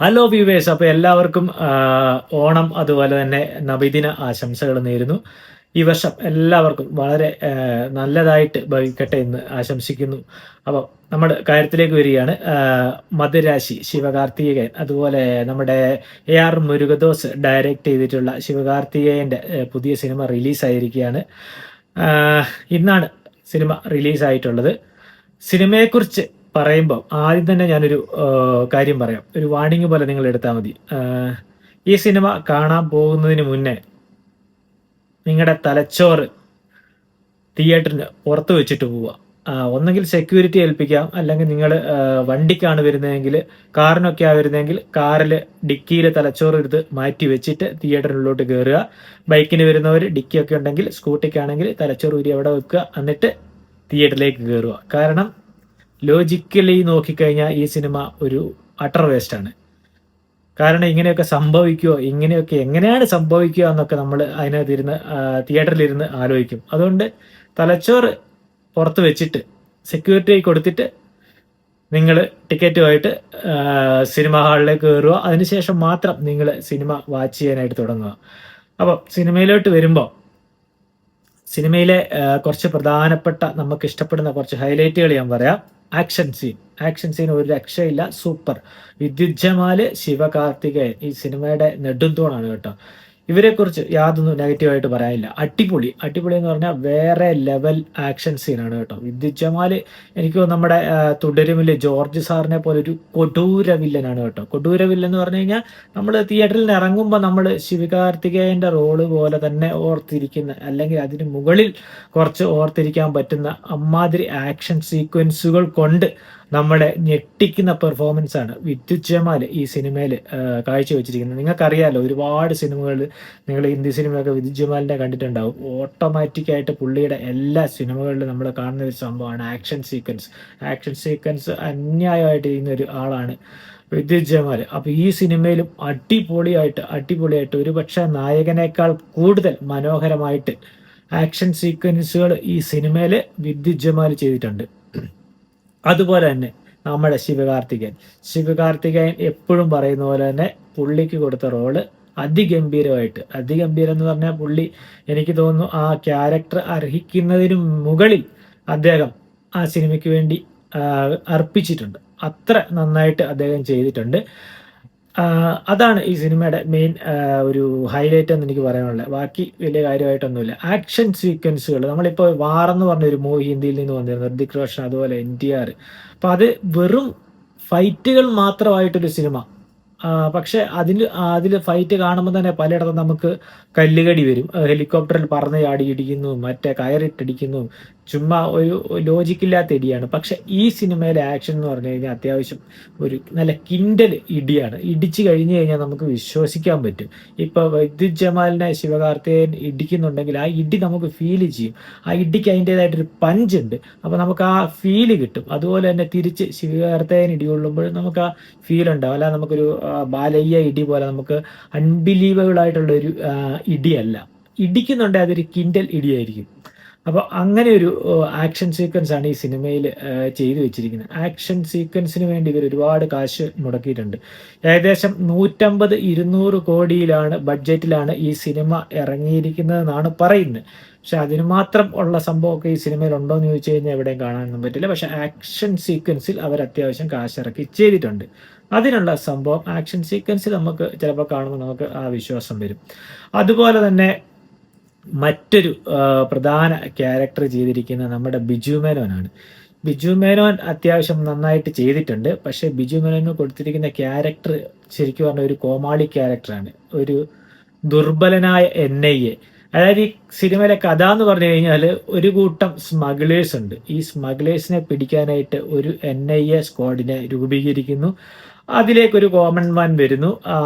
Hello viewers, അപ്പോൾ എല്ലാവർക്കും ഓണം അതുപോലെ തന്നെ നബിദിന ആശംസകൾ നേരുന്നു. ഈ വർഷം എല്ലാവർക്കും വളരെ നല്ലതായിട്ട് ഭവിക്കട്ടെ എന്ന് ആശംസിക്കുന്നു. അപ്പോൾ നമ്മൾ കാര്യത്തിലേക്ക് വരികയാണ്. മധുരാശി ശിവകാർത്തികേയൻ, അതുപോലെ നമ്മുടെ AR മുരുകദോസ് ഡയറക്റ്റ് ചെയ്തിട്ടുള്ള ശിവകാർത്തികേയൻ്റെ പുതിയ സിനിമ റിലീസായിരിക്കുകയാണ്. ഇന്നാണ് സിനിമ റിലീസായിട്ടുള്ളത്. സിനിമയെക്കുറിച്ച് പറയുമ്പോൾ ആദ്യം തന്നെ ഞാനൊരു കാര്യം പറയാം. ഒരു വാണിംഗ് പോലെ നിങ്ങൾ എടുത്താൽ മതി. ഈ സിനിമ കാണാൻ പോകുന്നതിന് മുന്നേ നിങ്ങളുടെ തലച്ചോറ് തിയേറ്ററിന് പുറത്ത് വെച്ചിട്ട് പോവുക. ഒന്നെങ്കിൽ സെക്യൂരിറ്റി ഏൽപ്പിക്കാം, അല്ലെങ്കിൽ നിങ്ങൾ വണ്ടിക്കാണ് വരുന്നതെങ്കിൽ, കാറിനൊക്കെയാണ് വരുന്നതെങ്കിൽ കാറിൽ ഡിക്കിയിൽ തലച്ചോറ് എടുത്ത് മാറ്റി വെച്ചിട്ട് തിയേറ്ററിനുള്ളിലോട്ട് കയറുക. ബൈക്കിന് വരുന്നവർ ഡിക്കിയൊക്കെ ഉണ്ടെങ്കിൽ, സ്കൂട്ടിക്കാണെങ്കിൽ തലച്ചോറ് ഊരി അവിടെ വെക്കുക, എന്നിട്ട് തിയേറ്ററിലേക്ക് കയറുക. കാരണം ലോജിക്കലി നോക്കിക്കഴിഞ്ഞാൽ ഈ സിനിമ ഒരു അട്ടർ വേസ്റ്റാണ്. കാരണം ഇങ്ങനെയൊക്കെ സംഭവിക്കുമോ, ഇങ്ങനെയൊക്കെ എങ്ങനെയാണ് സംഭവിക്കുക എന്നൊക്കെ നമ്മൾ അതിനകത്തിരുന്ന് തിയേറ്ററിലിരുന്ന് ആലോചിക്കും. അതുകൊണ്ട് തലച്ചോറ് പുറത്ത് വെച്ചിട്ട് സെക്യൂരിറ്റി കൊടുത്തിട്ട് നിങ്ങൾ ടിക്കറ്റുമായിട്ട് സിനിമ ഹാളിലേക്ക് കയറുക. അതിനുശേഷം മാത്രം നിങ്ങൾ സിനിമ വാച്ച് ചെയ്യാനായിട്ട് തുടങ്ങുക. അപ്പോൾ സിനിമയിലോട്ട് വരുമ്പോൾ സിനിമയിലെ കുറച്ച് പ്രധാനപ്പെട്ട നമുക്ക് ഇഷ്ടപ്പെടുന്ന കുറച്ച് ഹൈലൈറ്റുകൾ ഞാൻ പറയാം. ആക്ഷൻ സീൻ ഒരു രക്ഷയില്ല, സൂപ്പർ. വിദ്യുത് ജമാല്, ശിവകാർത്തികേയൻ ഈ സിനിമയുടെ നെടുംതൂണാണ് കേട്ടോ. ഇവരെക്കുറിച്ച് യാതൊന്നും നെഗറ്റീവായിട്ട് പറയാനില്ല. അടിപൊളി എന്ന് പറഞ്ഞാൽ വേറെ ലെവൽ ആക്ഷൻ സീനാണ് കേട്ടോ. വിദ്യുത് ജമാല് എനിക്ക് നമ്മുടെ തുടരുമില് ജോർജ് സാറിനെ പോലെ ഒരു കൊടൂര വില്ലനാണ് കേട്ടോ. കൊടൂര വില്ലൻ എന്ന് പറഞ്ഞു കഴിഞ്ഞാൽ നമ്മൾ തിയേറ്ററിൽ നിന്ന് ഇറങ്ങുമ്പോൾ നമ്മൾ ശിവകാർത്തികേയൻ്റെ റോള് പോലെ തന്നെ ഓർത്തിരിക്കുന്ന, അല്ലെങ്കിൽ അതിന് മുകളിൽ കുറച്ച് ഓർത്തിരിക്കാൻ പറ്റുന്ന അമ്മാതിരി ആക്ഷൻ സീക്വൻസുകൾ കൊണ്ട് നമ്മുടെ ഞെട്ടിക്കുന്ന പെർഫോമൻസ് ആണ് വിദ്യുത് ജമാൽ ഈ സിനിമയിൽ കാഴ്ചവെച്ചിരിക്കുന്നത്. നിങ്ങൾക്കറിയാലോ, ഒരുപാട് സിനിമകൾ നിങ്ങൾ ഹിന്ദി സിനിമയൊക്കെ വിദ്യുത് ജമാലിൻ്റെ കണ്ടിട്ടുണ്ടാവും. ഓട്ടോമാറ്റിക്കായിട്ട് പുള്ളിയുടെ എല്ലാ സിനിമകളിലും നമ്മൾ കാണുന്ന ഒരു സംഭവമാണ് ആക്ഷൻ സീക്വൻസ് അന്യായമായിട്ട് ചെയ്യുന്ന ഒരു ആളാണ് വിദ്യുത് ജമാൽ. അപ്പോൾ ഈ സിനിമയിലും അടിപൊളിയായിട്ട് ഒരുപക്ഷെ നായകനേക്കാൾ കൂടുതൽ മനോഹരമായിട്ട് ആക്ഷൻ സീക്വൻസുകൾ ഈ സിനിമയിൽ വിദ്യുത് ജമാൽ ചെയ്തിട്ടുണ്ട്. അതുപോലെ തന്നെ നമ്മുടെ ശിവകാർത്തികേയൻ എപ്പോഴും പറയുന്ന പോലെ തന്നെ പുള്ളിക്ക് കൊടുത്ത റോള് അതിഗംഭീരം എന്ന് പറഞ്ഞാൽ പുള്ളി, എനിക്ക് തോന്നുന്നു, ആ ക്യാരക്ടർ അർഹിക്കുന്നതിന് മുകളിൽ അദ്ദേഹം ആ സിനിമയ്ക്ക് വേണ്ടി അർപ്പിച്ചിട്ടുണ്ട്. അത്ര നന്നായിട്ട് അദ്ദേഹം ചെയ്തിട്ടുണ്ട്. അതാണ് ഈ സിനിമയുടെ മെയിൻ ഒരു ഹൈലൈറ്റ് എന്ന് എനിക്ക് പറയാനുള്ളത്. ബാക്കി വലിയ കാര്യമായിട്ടൊന്നുമില്ല. ആക്ഷൻ സീക്വൻസുകൾ, നമ്മളിപ്പോൾ വാർ എന്ന് പറഞ്ഞൊരു മൂവി ഹിന്ദിയിൽ നിന്ന് വന്നിരുന്നു, ഋതിക് റോഷൻ അതുപോലെ NTR. അപ്പം അത് വെറും ഫൈറ്റുകൾ മാത്രമായിട്ടൊരു സിനിമ. പക്ഷെ അതിൽ ഫൈറ്റ് കാണുമ്പോൾ തന്നെ പലയിടത്തും നമുക്ക് കല്ലുകടി വരും. ഹെലികോപ്റ്ററിൽ പറന്ന് ചാടി ഇടിക്കുന്നു, മറ്റേ കയറിട്ടടിക്കുന്നു, ചുമ്മാ ഒരു ലോജിക്കില്ലാത്ത ഇടിയാണ്. പക്ഷെ ഈ സിനിമയിലെ ആക്ഷൻ എന്ന് പറഞ്ഞു കഴിഞ്ഞാൽ അത്യാവശ്യം ഒരു നല്ല കിൻഡൽ ഇടിയാണ്. ഇടിച്ചു കഴിഞ്ഞു കഴിഞ്ഞാൽ നമുക്ക് വിശ്വസിക്കാൻ പറ്റും. ഇപ്പോൾ വിദ്യുത് ജമാലിനെ ശിവകാർത്തികേയൻ ഇടിക്കുന്നുണ്ടെങ്കിൽ ആ ഇടി നമുക്ക് ഫീൽ ചെയ്യും. ആ ഇടിക്ക് അതിൻ്റെതായിട്ടൊരു പഞ്ചുണ്ട്. അപ്പോൾ നമുക്ക് ആ ഫീല് കിട്ടും. അതുപോലെ തന്നെ തിരിച്ച് ശിവകാർത്തികേയൻ ഇടി കൊള്ളുമ്പോൾ നമുക്ക് ആ ഫീൽ ഉണ്ടാവും. അല്ലാതെ നമുക്കൊരു ബാലയ്യ ഇടി പോലെ നമുക്ക് അൺബിലീവബിൾ ആയിട്ടുള്ള ഒരു ഇടിയല്ല. ഇടിക്കുന്നുണ്ട്, അതൊരു കിൻഡൽ ഇടിയായിരിക്കും. അപ്പോൾ അങ്ങനെ ഒരു ആക്ഷൻ സീക്വൻസ് ആണ് ഈ സിനിമയിൽ ചെയ്തു വെച്ചിരിക്കുന്നത്. ആക്ഷൻ സീക്വൻസിന് വേണ്ടി ഇവർ ഒരുപാട് കാശ് മുടക്കിയിട്ടുണ്ട്. ഏകദേശം 150-200 കോടിയിലാണ് ബഡ്ജറ്റിലാണ് ഈ സിനിമ ഇറങ്ങിയിരിക്കുന്നതെന്നാണ് പറയുന്നത്. പക്ഷെ അതിന് മാത്രം ഉള്ള സംഭവമൊക്കെ ഈ സിനിമയിൽ ഉണ്ടോ എന്ന് ചോദിച്ചു കഴിഞ്ഞാൽ എവിടെയും കാണാനൊന്നും പറ്റില്ല. പക്ഷെ ആക്ഷൻ സീക്വൻസിൽ അവർ അത്യാവശ്യം കാശിറക്കി ചെയ്തിട്ടുണ്ട്. അതിനുള്ള സംഭവം ആക്ഷൻ സീക്വൻസിൽ നമുക്ക് ചിലപ്പോൾ കാണുമ്പോൾ നമുക്ക് ആ വിശ്വാസം വരും. അതുപോലെ തന്നെ മറ്റൊരു പ്രധാന ക്യാരക്ടർ ചെയ്തിരിക്കുന്ന നമ്മുടെ ബിജു മേനോനാണ്. ബിജു മേനോൻ അത്യാവശ്യം നന്നായിട്ട് ചെയ്തിട്ടുണ്ട്. പക്ഷേ ബിജു മേനോന് കൊടുത്തിരിക്കുന്ന ക്യാരക്ടർ ശരിക്കും പറഞ്ഞ ഒരു കോമാളി ക്യാരക്ടറാണ്. ഒരു ദുർബലനായ NIA. അതായത് ഈ സിനിമയിലെ കഥ എന്ന് പറഞ്ഞു കഴിഞ്ഞാൽ ഒരു കൂട്ടം സ്മഗ്ലേഴ്സ് ഉണ്ട്. ഈ സ്മഗ്ലേഴ്സിനെ പിടിക്കാനായിട്ട് ഒരു NIA സ്ക്വാഡിനെ രൂപീകരിക്കുന്നു. അതിലേക്കൊരു കോമൺ മാൻ വരുന്നു,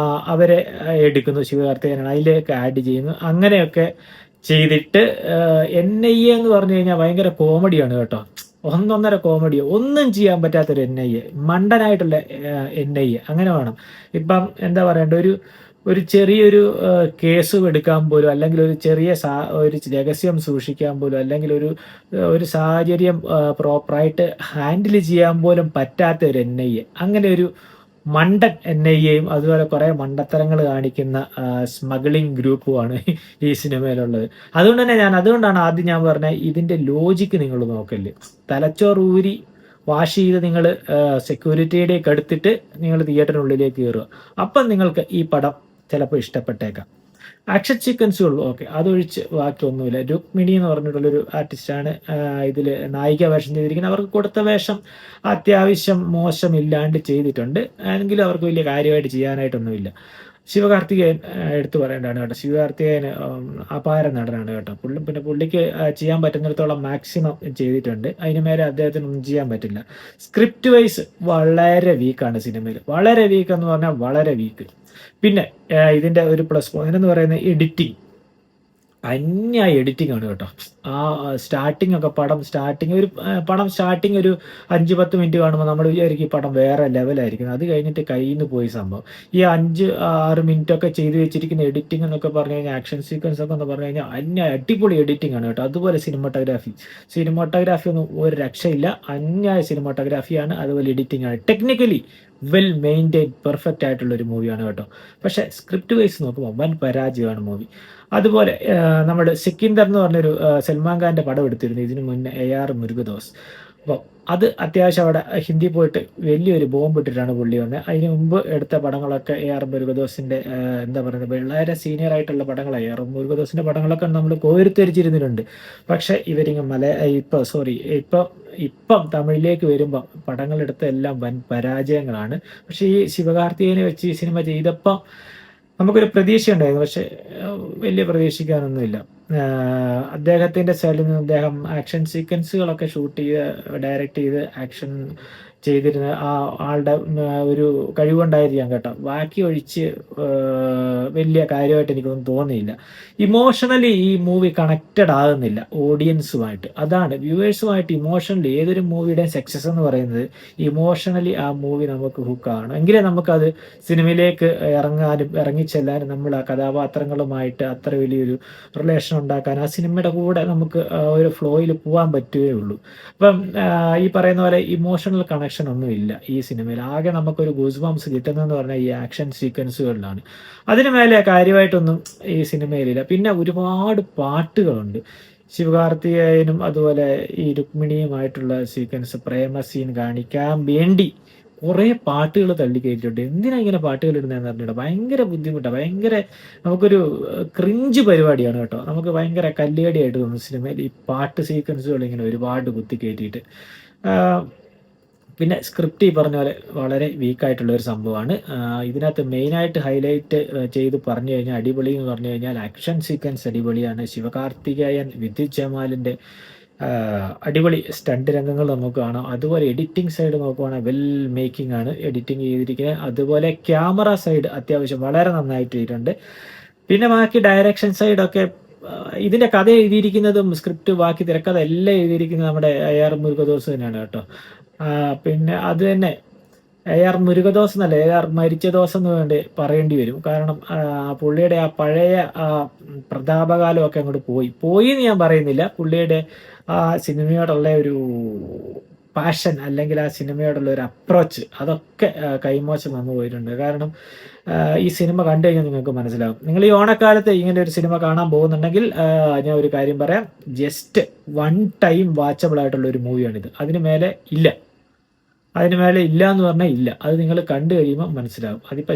അവരെ എടുക്കുന്നു. ശിവകാർത്തികേയനാണ് അതിലേക്ക് ആഡ് ചെയ്യുന്നു. അങ്ങനെയൊക്കെ ചെയ്തിട്ട് NIA എന്ന് പറഞ്ഞു കഴിഞ്ഞാൽ ഭയങ്കര കോമഡിയാണ് കേട്ടോ. ഒന്നൊന്നര കോമഡിയോ, ഒന്നും ചെയ്യാൻ പറ്റാത്തൊരു NIA, മണ്ടനായിട്ടുള്ള NIA അങ്ങനെ വേണം. ഇപ്പം എന്താ പറയണ്ട, ഒരു ചെറിയൊരു കേസ് എടുക്കാൻ പോലും, അല്ലെങ്കിൽ ഒരു ചെറിയ ഒരു രഹസ്യം സൂക്ഷിക്കാൻ പോലും, അല്ലെങ്കിൽ ഒരു സാഹചര്യം പ്രോപ്പറായിട്ട് ഹാൻഡിൽ ചെയ്യാൻ പോലും പറ്റാത്ത ഒരു NIA, അങ്ങനെ ഒരു മണ്ടൻ NIAയും അതുപോലെ കുറേ മണ്ടത്തരങ്ങൾ കാണിക്കുന്ന സ്മഗ്ലിംഗ് ഗ്രൂപ്പുമാണ് ഈ സിനിമയിലുള്ളത്. അതുകൊണ്ടാണ് ആദ്യം ഞാൻ പറഞ്ഞ ഇതിൻ്റെ ലോജിക്ക് നിങ്ങൾ നോക്കല്. തലച്ചോറ് ഊരി വാഷ് ചെയ്ത് നിങ്ങൾ സെക്യൂരിറ്റിയുടെയൊക്കെ എടുത്തിട്ട് നിങ്ങൾ തിയേറ്ററിനുള്ളിലേക്ക് കയറുക. അപ്പം നിങ്ങൾക്ക് ഈ പടം ചിലപ്പോൾ ഇഷ്ടപ്പെട്ടേക്കാം. ആക്ഷൻ സീക്വൻസുകൾ ഓക്കെ, അതൊഴിച്ച് ബാക്കിയൊന്നുമില്ല. രുക്മിണി എന്ന് പറഞ്ഞിട്ടുള്ളൊരു ആർട്ടിസ്റ്റാണ് ഇതിൽ നായിക വേഷം ചെയ്തിരിക്കുന്നത്. അവർക്ക് കൊടുത്ത വേഷം അത്യാവശ്യം മോശമില്ലാണ്ട് ചെയ്തിട്ടുണ്ട്. എങ്കിലും അവർക്ക് വലിയ കാര്യമായിട്ട് ചെയ്യാനായിട്ടൊന്നുമില്ല. ശിവകാർത്തികേയൻ എടുത്തു പറയേണ്ടതാണ് കേട്ടോ. ശിവകാർത്തികേയൻ അപാര നടനാണ് കേട്ടോ. പുള്ളിക്ക് ചെയ്യാൻ പറ്റുന്നിടത്തോളം മാക്സിമം ചെയ്തിട്ടുണ്ട്. അതിന് മേലെ അദ്ദേഹത്തിനൊന്നും ചെയ്യാൻ പറ്റില്ല. സ്ക്രിപ്റ്റ് വൈസ് വളരെ വീക്കാണ് സിനിമയിൽ. വളരെ വീക്ക് എന്ന് പറഞ്ഞാൽ വളരെ വീക്ക്. പിന്നെ ഇതിൻ്റെ ഒരു പ്ലസ് പോയിന്റ് എന്ന് പറയുന്നത് എഡിറ്റിംഗ്. അന്യായ എഡിറ്റിംഗ് ആണ് കേട്ടോ. ആ സ്റ്റാർട്ടിംഗ് ഒക്കെ പടം സ്റ്റാർട്ടിങ് ഒരു 5-10 മിനിറ്റ് കാണുമ്പോൾ നമ്മൾ വിചാരിക്കും ഈ പടം വേറെ ലെവലായിരിക്കും. അത് കഴിഞ്ഞിട്ട് കയ്യിൽ നിന്ന് പോയി സംഭവം. ഈ 5-6 മിനിറ്റ് ഒക്കെ ചെയ്ത് വെച്ചിരിക്കുന്ന എഡിറ്റിംഗ് എന്നൊക്കെ പറഞ്ഞു കഴിഞ്ഞാൽ, ആക്ഷൻ സീക്വൻസ് ഒക്കെ എന്ന് പറഞ്ഞു കഴിഞ്ഞാൽ അടിപൊളി എഡിറ്റിംഗ് ആണ് കേട്ടോ. അതുപോലെ സിനിമാട്ടോഗ്രാഫി ഒന്നും ഒരു രക്ഷയില്ല. അന്യായ സിനിമാട്ടോഗ്രാഫിയാണ്, അതുപോലെ എഡിറ്റിംഗ് ആണ്. ടെക്നിക്കലി വെൽ മെയിൻറ്റെയിൻ പെർഫെക്റ്റ് ആയിട്ടുള്ളൊരു മൂവിയാണ് കേട്ടോ. പക്ഷേ സ്ക്രിപ്റ്റ് വൈസ് നോക്കുമ്പോൾ വൻ പരാജയമാണ് മൂവി. അതുപോലെ നമ്മുടെ സിക്കിന്ദർ എന്ന് പറഞ്ഞൊരു സൽമാൻ ഖാൻ്റെ പടം എടുത്തിരുന്നു ഇതിനു മുന്നേ, AR മുരുകദോസ്. അപ്പോൾ അത് അത്യാവശ്യം അവിടെ ഹിന്ദി പോയിട്ട് വലിയൊരു ബോംബ് ഇട്ടിട്ടാണ് പുള്ളി വന്നത്. അതിന് മുമ്പ് എടുത്ത പടങ്ങളൊക്കെ AR മുരുകദോസിൻ്റെ എന്താ പറയുന്നത്, വളരെ സീനിയർ ആയിട്ടുള്ള പടങ്ങളാണ്. AR മുരുകദോസിൻ്റെ പടങ്ങളൊക്കെ നമ്മൾ കോരിത്തെരിച്ചിരുന്നിട്ടുണ്ട്. പക്ഷേ ഇവരിങ്ങ് ഇപ്പം തമിഴിലേക്ക് വരുമ്പോൾ പടങ്ങളെടുത്ത എല്ലാം വൻ പരാജയങ്ങളാണ്. പക്ഷേ ഈ ശിവകാർത്തികേയനെ വെച്ച് ഈ സിനിമ ചെയ്തപ്പോൾ നമുക്കൊരു പ്രതീക്ഷ ഉണ്ടായിരുന്നു. പക്ഷെ വലിയ പ്രതീക്ഷിക്കാനൊന്നുമില്ല. അദ്ദേഹത്തിൻ്റെ സൈഡിൽ നിന്ന് അദ്ദേഹം ആക്ഷൻ സീക്വൻസുകളൊക്കെ ഷൂട്ട് ചെയ്ത് ഡയറക്റ്റ് ചെയ്ത് ആക്ഷൻ ചെയ്തിരുന്ന ആ ആളുടെ ഒരു കഴിവുണ്ടായിരിക്കാം കേട്ടോ. ബാക്കി ഒഴിച്ച് വലിയ കാര്യമായിട്ട് എനിക്കൊന്നും തോന്നിയില്ല. ഇമോഷണലി ഈ മൂവി കണക്റ്റഡ് ആകുന്നില്ല ഓഡിയൻസുമായിട്ട്. അതാണ് വ്യൂവേഴ്സുമായിട്ട് ഇമോഷണലി ഏതൊരു മൂവിയുടെയും സക്സസ് എന്ന് പറയുന്നത് ഇമോഷണലി ആ മൂവി നമുക്ക് ഹുക്കാണ്. എങ്കിലേ നമുക്കത് സിനിമയിലേക്ക് ഇറങ്ങിച്ചെല്ലാനും നമ്മൾ ആ കഥാപാത്രങ്ങളുമായിട്ട് അത്ര വലിയൊരു റിലേഷൻ ഉണ്ടാക്കാൻ ആ സിനിമയുടെ കൂടെ നമുക്ക് ഒരു ഫ്ലോയിൽ പോകാൻ പറ്റുകയുള്ളൂ. അപ്പം ഈ പറയുന്ന പോലെ ഇമോഷണൽ കണക്ഷൻ ഒന്നുമില്ല ഈ സിനിമയിൽ. ആകെ നമുക്കൊരു ഗൂസ് ബംസ് കിട്ടുന്നതെന്ന് പറഞ്ഞാൽ ഈ ആക്ഷൻ സീക്വൻസുകളിലാണ്. അതിന് മേലെ കാര്യമായിട്ടൊന്നും ഈ സിനിമയിലില്ല. പിന്നെ ഒരുപാട് പാട്ടുകളുണ്ട്. ശിവകാർത്തികേയനും അതുപോലെ ഈ രുക്മിണിയുമായിട്ടുള്ള സീക്വൻസ്, പ്രേമ സീൻ കാണിക്കാൻ വേണ്ടി കുറേ പാട്ടുകൾ തള്ളിക്കയറ്റിട്ടുണ്ട്. എന്തിനാ ഇങ്ങനെ പാട്ടുകൾ ഇടുന്നതെന്ന് പറഞ്ഞിട്ട് ഭയങ്കര ബുദ്ധിമുട്ടാണ്. നമുക്കൊരു ക്രിഞ്ച് പരിപാടിയാണ് കേട്ടോ. നമുക്ക് ഭയങ്കര കല്ലുകടിയായിട്ട് തോന്നുന്നു സിനിമയിൽ ഈ പാട്ട് സീക്വൻസുകൾ ഇങ്ങനെ ഒരുപാട് കുത്തിക്കയറ്റിയിട്ട്. പിന്നെ സ്ക്രിപ്റ്റ് ഈ പറഞ്ഞ പോലെ വളരെ വീക്കായിട്ടുള്ള ഒരു സംഭവമാണ്. ഇതിനകത്ത് മെയിനായിട്ട് ഹൈലൈറ്റ് ചെയ്ത് പറഞ്ഞു കഴിഞ്ഞാൽ, അടിപൊളി എന്ന് പറഞ്ഞു കഴിഞ്ഞാൽ ആക്ഷൻ സീക്വൻസ് അടിപൊളിയാണ്. ശിവകാർത്തികേയൻ, വിദ്യുത് ജമാലിൻ്റെ അടിപൊളി സ്റ്റണ്ട് രംഗങ്ങൾ നമുക്ക് കാണാം. അതുപോലെ എഡിറ്റിംഗ് സൈഡ് നോക്കുവാണെങ്കിൽ വെൽ മേക്കിംഗ് ആണ് എഡിറ്റിംഗ് ചെയ്തിരിക്കുന്നത്. അതുപോലെ ക്യാമറ സൈഡ് അത്യാവശ്യം വളരെ നന്നായിട്ട് ചെയ്തിട്ടുണ്ട്. പിന്നെ ബാക്കി ഡയറക്ഷൻ സൈഡൊക്കെ ഇതിൻ്റെ കഥ എഴുതിയിരിക്കുന്നതും സ്ക്രിപ്റ്റ് ബാക്കി തിരക്കഥ എല്ലാം എഴുതിയിരിക്കുന്നത് നമ്മുടെ AR മുരുകദോസ് തന്നെയാണ് കേട്ടോ. പിന്നെ അത് തന്നെ AR മുരുകദോസ് എന്നല്ല, AR മരിച്ച ദോസ് എന്ന് വേണ്ടി പറയേണ്ടി വരും. കാരണം പുള്ളിയുടെ ആ പഴയ പ്രതാപകാലമൊക്കെ അങ്ങോട്ട് പോയി എന്ന് ഞാൻ പറയുന്നില്ല. പുള്ളിയുടെ ആ സിനിമയോടുള്ള ഒരു പാഷൻ അല്ലെങ്കിൽ ആ സിനിമയോടുള്ള ഒരു അപ്രോച്ച് അതൊക്കെ കൈമോശം വന്നു പോയിട്ടുണ്ട്. കാരണം ഈ സിനിമ കണ്ടു കഴിഞ്ഞാൽ നിങ്ങൾക്ക് മനസ്സിലാവും. നിങ്ങൾ ഈ ഓണക്കാലത്ത് ഇങ്ങനെ ഒരു സിനിമ കാണാൻ പോകുന്നുണ്ടെങ്കിൽ ഞാൻ ഒരു കാര്യം പറയാം, ജസ്റ്റ് 1 ടൈം വാച്ചബിൾ ആയിട്ടുള്ള ഒരു മൂവിയാണിത്. അതിന് മേലെ ഇല്ല എന്ന് പറഞ്ഞാൽ ഇല്ല. അത് നിങ്ങൾ കണ്ടു കഴിയുമ്പോൾ മനസ്സിലാവും. അതിപ്പോൾ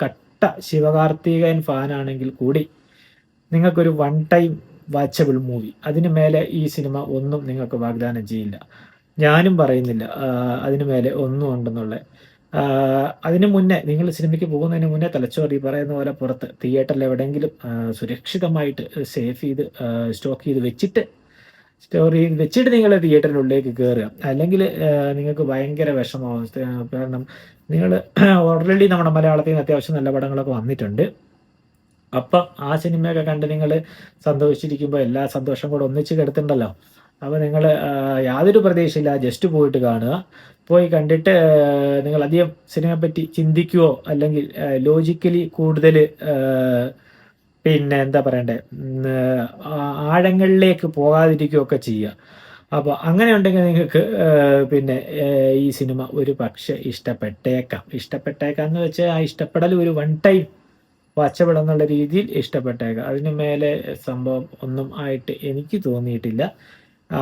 കട്ട ശിവകാർത്തികേയൻ ഫാനാണെങ്കിൽ കൂടി നിങ്ങൾക്കൊരു 1 ടൈം വാച്ചബിൾ മൂവി, അതിന് മേലെ ഈ സിനിമ ഒന്നും നിങ്ങൾക്ക് വാഗ്ദാനം ചെയ്യില്ല. ഞാനും പറയുന്നില്ല അതിന് മേലെ ഒന്നും ഉണ്ടെന്നുള്ളത്. അതിന് മുന്നേ നിങ്ങൾ സിനിമയ്ക്ക് പോകുന്നതിന് മുന്നേ തലച്ചോറ് ഈ പറയുന്ന പോലെ പുറത്ത് തിയേറ്ററിൽ എവിടെയെങ്കിലും സുരക്ഷിതമായിട്ട് സേഫ് ചെയ്ത് സ്റ്റോക്ക് ചെയ്ത് വെച്ചിട്ട് നിങ്ങൾ തിയേറ്ററിനുള്ളിലേക്ക് കയറുക. അല്ലെങ്കിൽ നിങ്ങൾക്ക് ഭയങ്കര വിഷമമാവും. കാരണം നിങ്ങൾ ഓൾറെഡി നമ്മുടെ മലയാളത്തിൽ നിന്ന് അത്യാവശ്യം നല്ല പടങ്ങളൊക്കെ വന്നിട്ടുണ്ട്. അപ്പം ആ സിനിമയൊക്കെ കണ്ട് നിങ്ങൾ സന്തോഷിച്ചിരിക്കുമ്പോൾ എല്ലാ സന്തോഷം കൂടെ ഒന്നിച്ച് കെടുത്തുണ്ടല്ലോ. അപ്പോൾ നിങ്ങൾ യാതൊരു പ്രതീക്ഷയില്ല, ജസ്റ്റ് പോയിട്ട് കാണുക. പോയി കണ്ടിട്ട് നിങ്ങൾ അധികം സിനിമയെപ്പറ്റി ചിന്തിക്കുകയോ അല്ലെങ്കിൽ ലോജിക്കലി കൂടുതൽ പിന്നെ എന്താ പറയണ്ടേ ആഴങ്ങളിലേക്ക് പോകാതിരിക്കുകയൊക്കെ ചെയ്യുക. അപ്പോൾ അങ്ങനെ ഉണ്ടെങ്കിൽ നിങ്ങൾക്ക് പിന്നെ ഈ സിനിമ ഒരു പക്ഷേ ഇഷ്ടപ്പെട്ടേക്കാം എന്ന് വെച്ചാൽ ആ ഇഷ്ടപ്പെടൽ ഒരു വൺ ടൈം വാച്ചബിൾ എന്നുള്ള രീതിയിൽ ഇഷ്ടപ്പെട്ടേക്കാം. അതിന് മേലെ സംഭവം ഒന്നും ആയിട്ട് എനിക്ക് തോന്നിയിട്ടില്ല.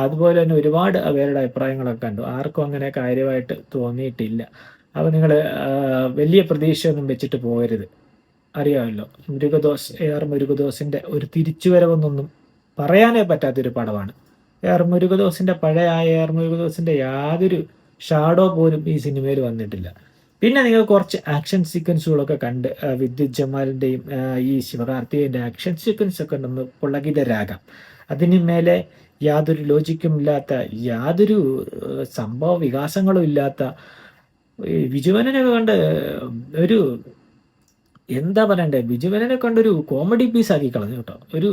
അതുപോലെ തന്നെ ഒരുപാട് പേരുടെ അഭിപ്രായങ്ങളൊക്കെ കണ്ടു. ആർക്കും അങ്ങനെ കാര്യമായിട്ട് തോന്നിയിട്ടില്ല. അപ്പോൾ നിങ്ങൾ വലിയ പ്രതീക്ഷയൊന്നും വെച്ചിട്ട് പോകരുത്. അറിയാമല്ലോ, മുരുകദോസിൻ്റെ ഒരു തിരിച്ചുവരവെന്നൊന്നും പറയാനേ പറ്റാത്തൊരു പടമാണ്. പഴയ മുരുകദോസിൻ്റെ യാതൊരു ഷാഡോ പോലും ഈ സിനിമയിൽ വന്നിട്ടില്ല. പിന്നെ നിങ്ങൾ കുറച്ച് ആക്ഷൻ സീക്വൻസുകളൊക്കെ കണ്ട് വിദ്യുത് ജമാലിൻ്റെയും ഈ ശിവകാർത്തികേയൻ്റെ ആക്ഷൻ സീക്വൻസ് ഒക്കെ ഒന്ന് പുളകിതരാകാം. അതിന് മേലെ യാതൊരു ലോജിക്കും ഇല്ലാത്ത, യാതൊരു സംഭവ വികാസങ്ങളും ഇല്ലാത്ത വിജുവനനെ കണ്ട് ഒരു എന്താ പറയണ്ടേ, വിജുവനനെ കണ്ടൊരു കോമഡി പീസ് ആക്കി കളഞ്ഞു കേട്ടോ. ഒരു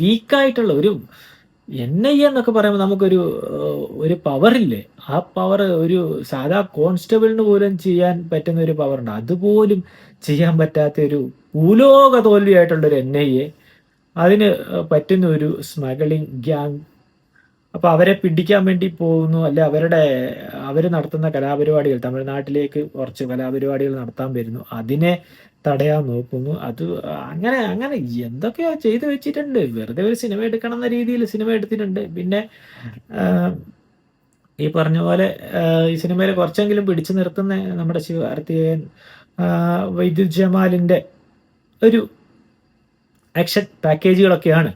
വീക്കായിട്ടുള്ള ഒരു NIA എന്നൊക്കെ പറയുമ്പോൾ നമുക്കൊരു പവറില്ലേ, ആ പവർ ഒരു സാധാ കോൺസ്റ്റബിളിന് പോലും ചെയ്യാൻ പറ്റുന്ന ഒരു പവറുണ്ട്. അതുപോലും ചെയ്യാൻ പറ്റാത്ത ഒരു ഭൂലോക തോൽവിയായിട്ടുള്ളൊരു NIA, അതിന് പറ്റുന്ന ഒരു സ്മഗ്ലിംഗ് ഗ്യാങ്. അപ്പോൾ അവരെ പിടിക്കാൻ വേണ്ടി പോകുന്നു, അല്ലെ അവർ നടത്തുന്ന കലാപരിപാടികൾ, തമിഴ്നാട്ടിലേക്ക് കുറച്ച് കലാപരിപാടികൾ നടത്താൻ വരുന്നു, അതിനെ തടയാൻ നോക്കുന്നു. അത് അങ്ങനെ അങ്ങനെ എന്തൊക്കെയോ ചെയ്തു വെച്ചിട്ടുണ്ട്. വെറുതെ ഒരു സിനിമ എടുക്കണം എന്ന രീതിയിൽ സിനിമ എടുത്തിട്ടുണ്ട്. പിന്നെ ഈ പറഞ്ഞ പോലെ ഈ സിനിമയിൽ കുറച്ചെങ്കിലും പിടിച്ചു നിർത്തുന്ന നമ്മുടെ ശിവകാർത്തികേയൻ, വിദ്യുത് ജമാലിൻ്റെ ഒരു ആക്ഷൻ പാക്കേജുകളൊക്കെയാണ്.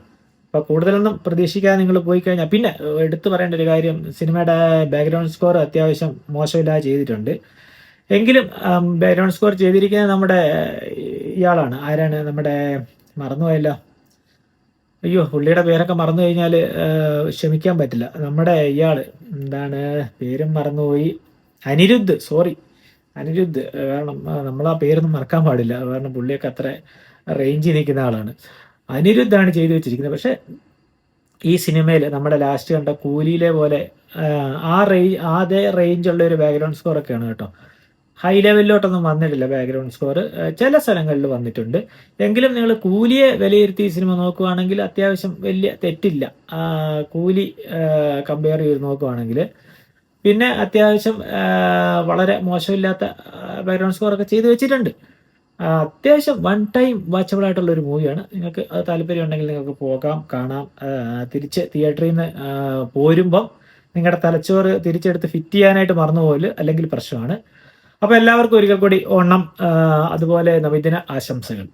അപ്പോൾ കൂടുതലൊന്നും പ്രതീക്ഷിക്കാതെ നിങ്ങൾ പോയി കഴിഞ്ഞാൽ, പിന്നെ എടുത്തു പറയേണ്ട ഒരു കാര്യം, സിനിമയുടെ ബാക്ക്ഗ്രൗണ്ട് സ്കോർ അത്യാവശ്യം മോശമില്ലാതെ ചെയ്തിട്ടുണ്ട്. എങ്കിലും ബാക്ക്ഗ്രൗണ്ട് സ്കോർ ചെയ്തിരിക്കുന്നത് നമ്മുടെ ഇയാളാണ്. ആരാണ്? നമ്മുടെ മറന്നുപോയല്ലോ, അയ്യോ പുള്ളിയുടെ പേരൊക്കെ മറന്നു കഴിഞ്ഞാൽ ക്ഷമിക്കാൻ പറ്റില്ല. നമ്മുടെ ഇയാൾ എന്താണ്, പേരും മറന്നുപോയി, അനിരുദ്ധ്. കാരണം നമ്മൾ ആ പേരൊന്നും മറക്കാൻ പാടില്ല, കാരണം പുള്ളിയൊക്കെ അത്ര റേഞ്ചിൽ നിൽക്കുന്ന ആളാണ്. അനിരുദ്ധാണ് ചെയ്തു വെച്ചിരിക്കുന്നത്. പക്ഷെ ഈ സിനിമയിൽ നമ്മുടെ ലാസ്റ്റ് കണ്ട കൂലിയിലെ പോലെ അതേ റേഞ്ചുള്ള ഒരു ബാക്ക്ഗ്രൗണ്ട് സ്കോറൊക്കെയാണ് കേട്ടോ. ഹൈ ലെവലിലോട്ടൊന്നും വന്നിട്ടില്ല ബാക്ക്ഗ്രൗണ്ട് സ്കോർ, ചില സ്ഥലങ്ങളിൽ വന്നിട്ടുണ്ട്. എങ്കിലും നിങ്ങൾ കൂലിയെ വിലയിരുത്തി ഈ സിനിമ നോക്കുകയാണെങ്കിൽ അത്യാവശ്യം വലിയ തെറ്റില്ല. കൂലി കമ്പയർ ചെയ്ത് നോക്കുകയാണെങ്കിൽ പിന്നെ അത്യാവശ്യം വളരെ മോശമില്ലാത്ത ബാക്ക്ഗ്രൗണ്ട് സ്കോറൊക്കെ ചെയ്തു വെച്ചിട്ടുണ്ട്. അത്യാവശ്യം വൺ ടൈം വാച്ചബിൾ ആയിട്ടുള്ള ഒരു മൂവിയാണ്. നിങ്ങൾക്ക് അത് താല്പര്യം ഉണ്ടെങ്കിൽ നിങ്ങൾക്ക് പോകാം, കാണാം. തിരിച്ച് തിയേറ്ററിൽ നിന്ന് പോരുമ്പം നിങ്ങളുടെ തലച്ചോറ് തിരിച്ചെടുത്ത് ഫിറ്റ് ചെയ്യാനായിട്ട് മറന്നുപോകല് അല്ലെങ്കിൽ പ്രശ്നമാണ്. അപ്പോൾ എല്ലാവർക്കും ഒരിക്കൽ കൂടി ഓണം അതുപോലെ നബിദിന ആശംസകൾ.